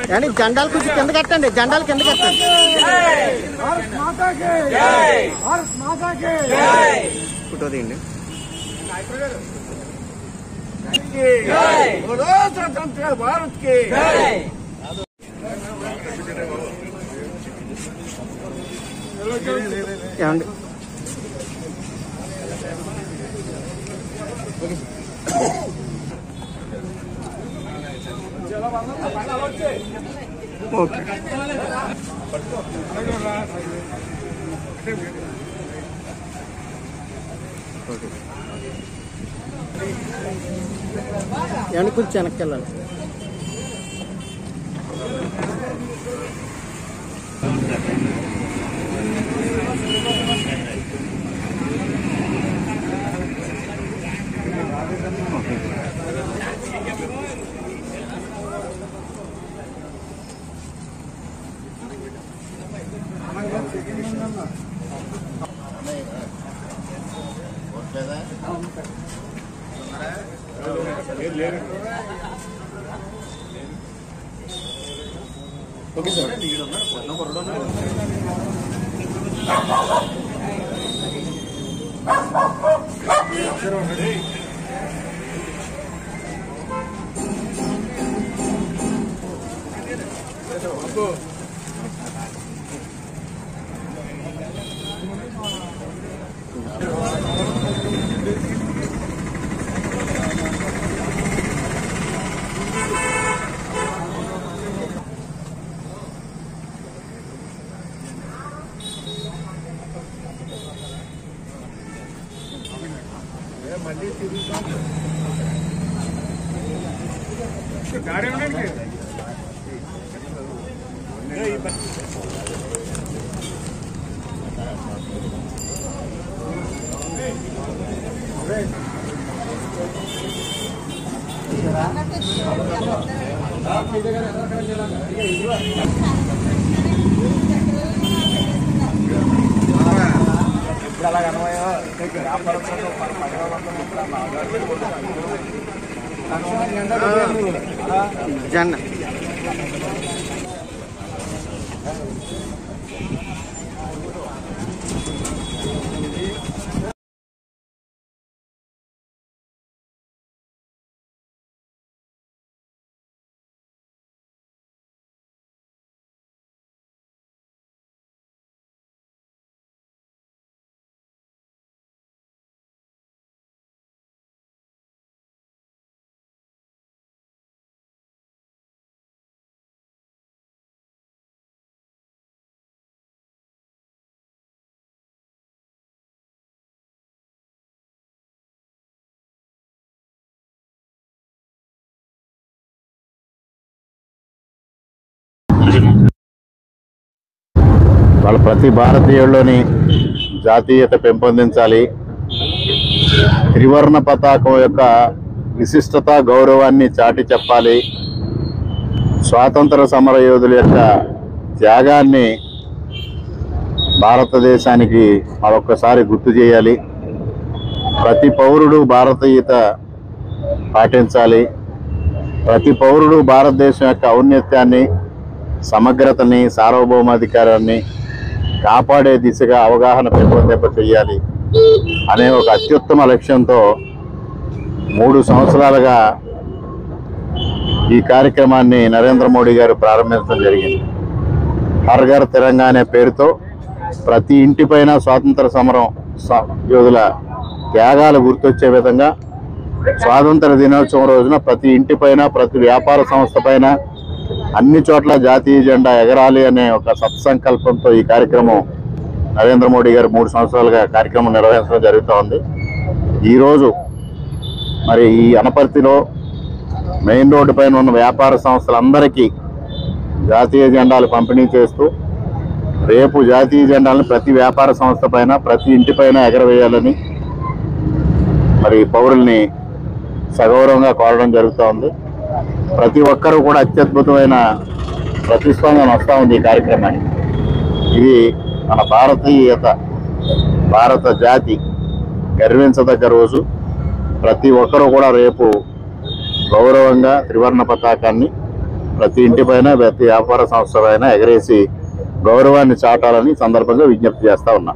కానీ జెండాలు కొంచెం కింద కట్టండి, జెండాలు కింద కట్టండి. ఫోటో తీయండి. స్వతంత్ర భారత్ కి ఏమండి ఓకే ఏమండి కొంచెం వెనక్కి వెళ్ళాలి. Okay sir. गाड़ी జెండా వాళ్ళ ప్రతి భారతీయుల్లోని జాతీయత పెంపొందించాలి. త్రివర్ణ పతాకం యొక్క విశిష్టత గౌరవాన్ని చాటి చెప్పాలి. స్వాతంత్ర సమర యోధుల యొక్క త్యాగాన్ని భారతదేశానికి మరొక్కసారి గుర్తు చేయాలి. ప్రతి పౌరుడు భారతీయత పాటించాలి. ప్రతి పౌరుడు భారతదేశం యొక్క ఔన్నత్యాన్ని, సమగ్రతని, సార్వభౌమాధికారాన్ని కాపాడే దిశగా అవగాహన పెంపొందింప చేయాలి అనే ఒక అత్యుత్తమ లక్ష్యంతో 3 సంవత్సరాలుగా ఈ కార్యక్రమాన్ని నరేంద్ర మోడీ గారు ప్రారంభించడం జరిగింది. హర్ ఘర్ తిరంగా అనే పేరుతో ప్రతి ఇంటిపైన స్వాతంత్ర సమరం యోధుల త్యాగాలు గుర్తొచ్చే విధంగా స్వాతంత్ర దినోత్సవం రోజున ప్రతి ఇంటిపైన, ప్రతి వ్యాపార సంస్థ పైన, అన్ని చోట్ల జాతీయ జెండా ఎగరాలి అనే ఒక సత్సంకల్పంతో ఈ కార్యక్రమం నరేంద్ర మోడీ గారు 3 సంవత్సరాలుగా కార్యక్రమం నిర్వహించడం జరుగుతూ ఉంది. ఈరోజు మరి ఈ అనపర్తిలో మెయిన్ రోడ్డు పైన ఉన్న వ్యాపార సంస్థలందరికీ జాతీయ జెండాలు పంపిణీ చేస్తూ రేపు జాతీయ జెండాలను ప్రతి వ్యాపార సంస్థ పైన, ప్రతి ఇంటిపైన ఎగరవేయాలని మరి పౌరుల్ని సగౌరవంగా కోరడం జరుగుతూ ఉంది. ప్రతి ఒక్కరూ కూడా అత్యద్భుతమైన ప్రతిస్పందన వస్తూ ఉంది ఈ కార్యక్రమానికి. ఇది మన భారతీయత, భారత జాతి గర్వించదగ్గ రోజు. ప్రతి ఒక్కరూ కూడా రేపు గౌరవంగా త్రివర్ణ పతాకాన్ని ప్రతి ఇంటిపైన, ప్రతి వ్యాపార సంస్థ పైన ఎగరేసి గౌరవాన్ని చాటాలని సందర్భంగా విజ్ఞప్తి చేస్తా ఉన్నా.